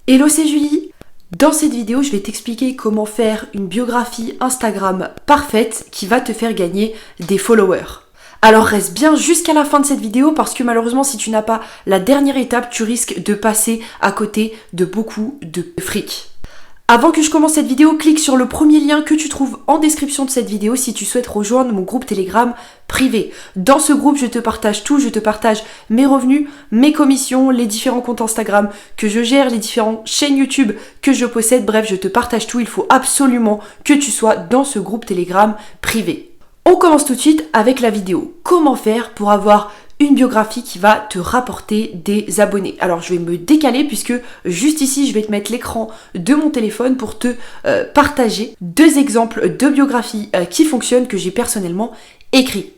Hello, c'est Julie. Dans cette vidéo, je vais t'expliquer comment faire une biographie Instagram parfaite qui va te faire gagner des followers. Alors reste bien jusqu'à la fin de cette vidéo parce que malheureusement si tu n'as pas la dernière étape, tu risques de passer à côté de beaucoup de fric. Avant que je commence cette vidéo, clique sur le premier lien que tu trouves en description de cette vidéo si tu souhaites rejoindre mon groupe Telegram privé. Dans ce groupe, je te partage tout, je te partage mes revenus, mes commissions, les différents comptes Instagram que je gère, les différentes chaînes YouTube que je possède, bref, je te partage tout. Il faut absolument que tu sois dans ce groupe Telegram privé. On commence tout de suite avec la vidéo. Comment faire pour avoir une biographie qui va te rapporter des abonnés. Alors je vais me décaler puisque juste ici je vais te mettre l'écran de mon téléphone pour te partager deux exemples de biographies qui fonctionnent que j'ai personnellement écrits.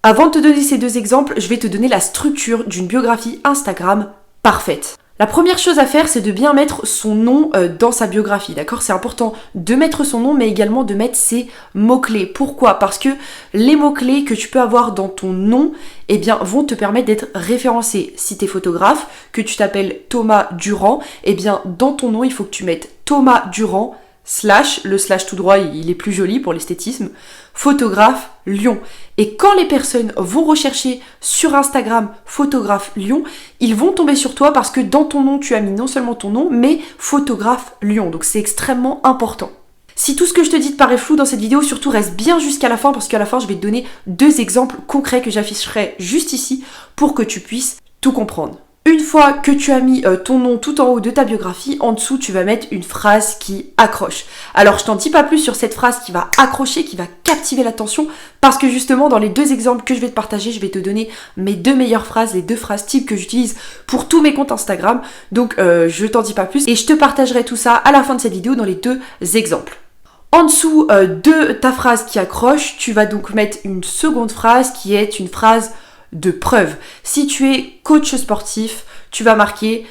Avant de te donner ces deux exemples, je vais te donner la structure d'une biographie Instagram parfaite. La première chose à faire, c'est de bien mettre son nom dans sa biographie, d'accord ? C'est important de mettre son nom, mais également de mettre ses mots-clés. Pourquoi ? Parce que les mots-clés que tu peux avoir dans ton nom, eh bien, vont te permettre d'être référencé. Si tu es photographe, que tu t'appelles Thomas Durand, eh bien, dans ton nom, il faut que tu mettes Thomas Durand, le slash tout droit, il est plus joli pour l'esthétisme, photographe Lyon. Et quand les personnes vont rechercher sur Instagram photographe Lyon, ils vont tomber sur toi parce que dans ton nom, tu as mis non seulement ton nom, mais photographe Lyon. Donc c'est extrêmement important. Si tout ce que je te dis te paraît flou dans cette vidéo, surtout reste bien jusqu'à la fin parce qu'à la fin, je vais te donner deux exemples concrets que j'afficherai juste ici pour que tu puisses tout comprendre. Une fois que tu as mis ton nom tout en haut de ta biographie, en dessous, tu vas mettre une phrase qui accroche. Alors, je t'en dis pas plus sur cette phrase qui va accrocher, qui va captiver l'attention, parce que justement, dans les deux exemples que je vais te partager, je vais te donner mes deux meilleures phrases, les deux phrases types que j'utilise pour tous mes comptes Instagram. Donc, je t'en dis pas plus et je te partagerai tout ça à la fin de cette vidéo dans les deux exemples. En dessous de ta phrase qui accroche, tu vas donc mettre une seconde phrase qui est une phrase de preuve. Si tu es coach sportif, tu vas marquer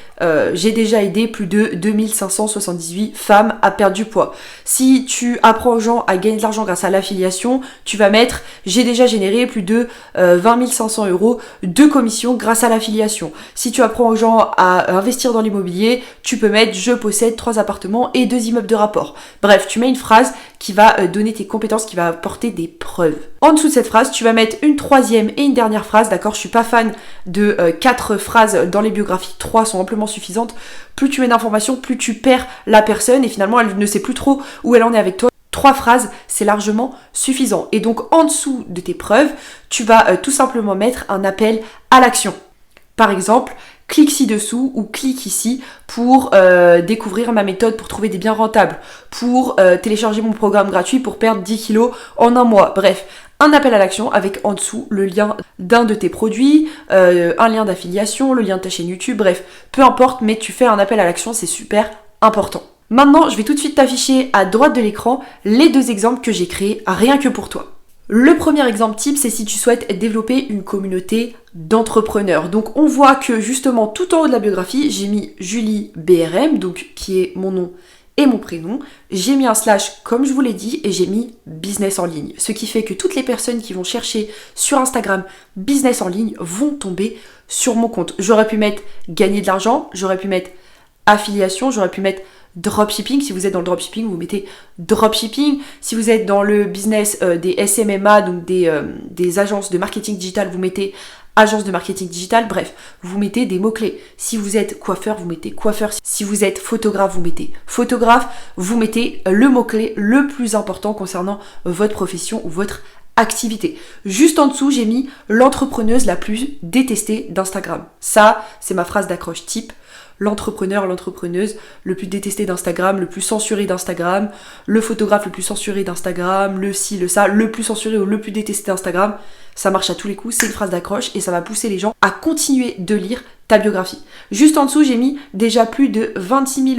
j'ai déjà aidé plus de 2578 femmes à perdre du poids. Si tu apprends aux gens à gagner de l'argent grâce à l'affiliation, tu vas mettre j'ai déjà généré plus de 20 500 € de commission grâce à l'affiliation. Si tu apprends aux gens à investir dans l'immobilier, tu peux mettre je possède 3 appartements et 2 immeubles de rapport. Bref, tu mets une phrase qui va donner tes compétences, qui va apporter des preuves. En dessous de cette phrase, tu vas mettre une troisième et une dernière phrase, d'accord ? Je suis pas fan de 4 phrases dans les biographies, 3 sont amplement suffisantes. Plus tu mets d'informations, plus tu perds la personne et finalement elle ne sait plus trop où elle en est avec toi. 3 phrases, c'est largement suffisant. Et donc en dessous de tes preuves, tu vas tout simplement mettre un appel à l'action. Par exemple, clique ci-dessous ou clique ici pour découvrir ma méthode pour trouver des biens rentables, pour télécharger mon programme gratuit pour perdre 10 kilos en un mois. Bref, un appel à l'action avec en dessous le lien d'un de tes produits, un lien d'affiliation, le lien de ta chaîne YouTube, bref, peu importe, mais tu fais un appel à l'action, c'est super important. Maintenant, je vais tout de suite t'afficher à droite de l'écran les deux exemples que j'ai créés rien que pour toi. Le premier exemple type, c'est si tu souhaites développer une communauté d'entrepreneurs. Donc on voit que justement tout en haut de la biographie, j'ai mis Julie BRM, donc qui est mon nom et mon prénom. J'ai mis un slash comme je vous l'ai dit et j'ai mis business en ligne. Ce qui fait que toutes les personnes qui vont chercher sur Instagram business en ligne vont tomber sur mon compte. J'aurais pu mettre gagner de l'argent, j'aurais pu mettre affiliation, j'aurais pu mettre dropshipping. Si vous êtes dans le dropshipping, vous mettez dropshipping. Si vous êtes dans le business des SMMA, donc des agences de marketing digital, vous mettez agence de marketing digital. Bref, vous mettez des mots-clés. Si vous êtes coiffeur, vous mettez coiffeur. Si vous êtes photographe, vous mettez photographe. Vous mettez le mot-clé le plus important concernant votre profession ou votre activité. Juste en dessous, j'ai mis l'entrepreneuse la plus détestée d'Instagram. Ça, c'est ma phrase d'accroche type. L'entrepreneur, l'entrepreneuse le plus détesté d'Instagram, le plus censuré d'Instagram, le photographe le plus censuré d'Instagram, le ci, le ça, le plus censuré ou le plus détesté d'Instagram. Ça marche à tous les coups, c'est une phrase d'accroche et ça va pousser les gens à continuer de lire ta biographie. Juste en dessous, j'ai mis déjà plus de 26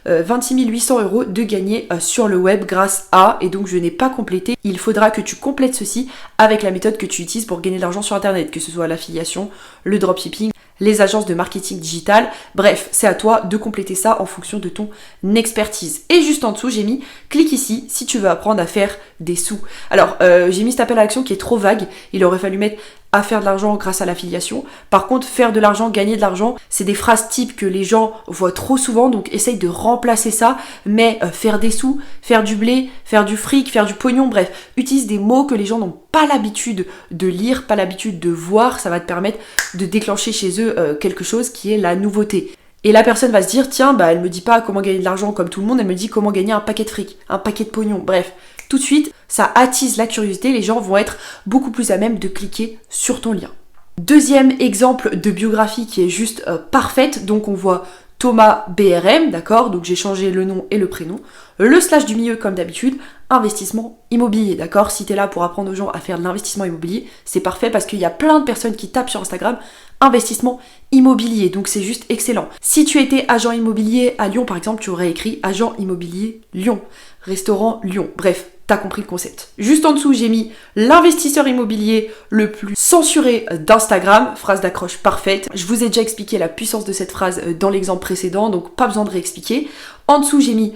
800 € de gagnés sur le web grâce à, et donc je n'ai pas complété. Il faudra que tu complètes ceci avec la méthode que tu utilises pour gagner de l'argent sur internet, que ce soit l'affiliation, le dropshipping, les agences de marketing digital. Bref, c'est à toi de compléter ça en fonction de ton expertise. Et juste en dessous, j'ai mis clique ici si tu veux apprendre à faire des sous. Alors, j'ai mis cet appel à l'action qui est trop vague. Il aurait fallu mettre à faire de l'argent grâce à l'affiliation. Par contre, faire de l'argent, gagner de l'argent, c'est des phrases types que les gens voient trop souvent, donc essaye de remplacer ça, mais faire des sous, faire du blé, faire du fric, faire du pognon, bref, utilise des mots que les gens n'ont pas l'habitude de lire, pas l'habitude de voir, ça va te permettre de déclencher chez eux quelque chose qui est la nouveauté. Et la personne va se dire, tiens, elle me dit pas comment gagner de l'argent comme tout le monde, elle me dit comment gagner un paquet de fric, un paquet de pognon, bref. Tout de suite, ça attise la curiosité, les gens vont être beaucoup plus à même de cliquer sur ton lien. Deuxième exemple de biographie qui est juste parfaite, donc on voit Thomas BRM, d'accord, donc j'ai changé le nom et le prénom, le slash du milieu comme d'habitude, investissement immobilier, d'accord, si t'es là pour apprendre aux gens à faire de l'investissement immobilier, c'est parfait parce qu'il y a plein de personnes qui tapent sur Instagram investissement immobilier, donc c'est juste excellent. Si tu étais agent immobilier à Lyon par exemple, tu aurais écrit agent immobilier Lyon, restaurant Lyon, bref, t'as compris le concept. Juste en dessous, j'ai mis l'investisseur immobilier le plus censuré d'Instagram, phrase d'accroche parfaite. Je vous ai déjà expliqué la puissance de cette phrase dans l'exemple précédent, donc pas besoin de réexpliquer. En dessous, j'ai mis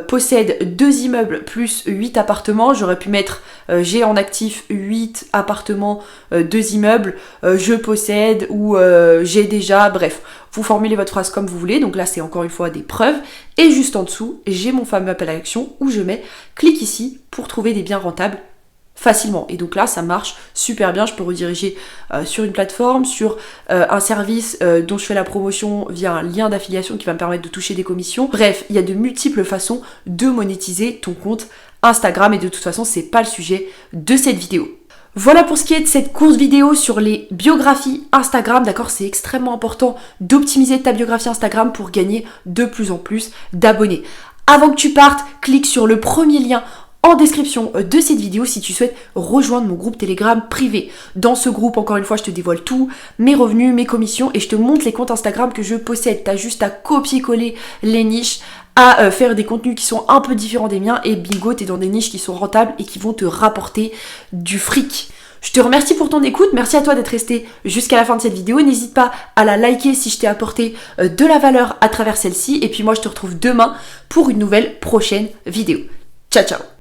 possède 2 immeubles plus 8 appartements. J'aurais pu mettre j'ai en actif 8 appartements, 2 immeubles, je possède ou j'ai déjà, bref. Vous formulez votre phrase comme vous voulez, donc là c'est encore une fois des preuves. Et juste en dessous, j'ai mon fameux appel à l'action où je mets clique ici pour trouver des biens rentables facilement. Et donc là ça marche super bien, je peux rediriger sur une plateforme, sur un service dont je fais la promotion via un lien d'affiliation qui va me permettre de toucher des commissions. Bref, il y a de multiples façons de monétiser ton compte Instagram et de toute façon c'est pas le sujet de cette vidéo. Voilà pour ce qui est de cette course vidéo sur les biographies Instagram, d'accord, c'est extrêmement important d'optimiser ta biographie Instagram pour gagner de plus en plus d'abonnés. Avant que tu partes, clique sur le premier lien en description de cette vidéo si tu souhaites rejoindre mon groupe Telegram privé. Dans ce groupe, encore une fois, je te dévoile tout, mes revenus, mes commissions et je te montre les comptes Instagram que je possède. T'as juste à copier-coller les niches, à faire des contenus qui sont un peu différents des miens et bingo, t'es dans des niches qui sont rentables et qui vont te rapporter du fric. Je te remercie pour ton écoute, merci à toi d'être resté jusqu'à la fin de cette vidéo. N'hésite pas à la liker si je t'ai apporté de la valeur à travers celle-ci. Et puis moi, je te retrouve demain pour une nouvelle prochaine vidéo. Ciao, ciao!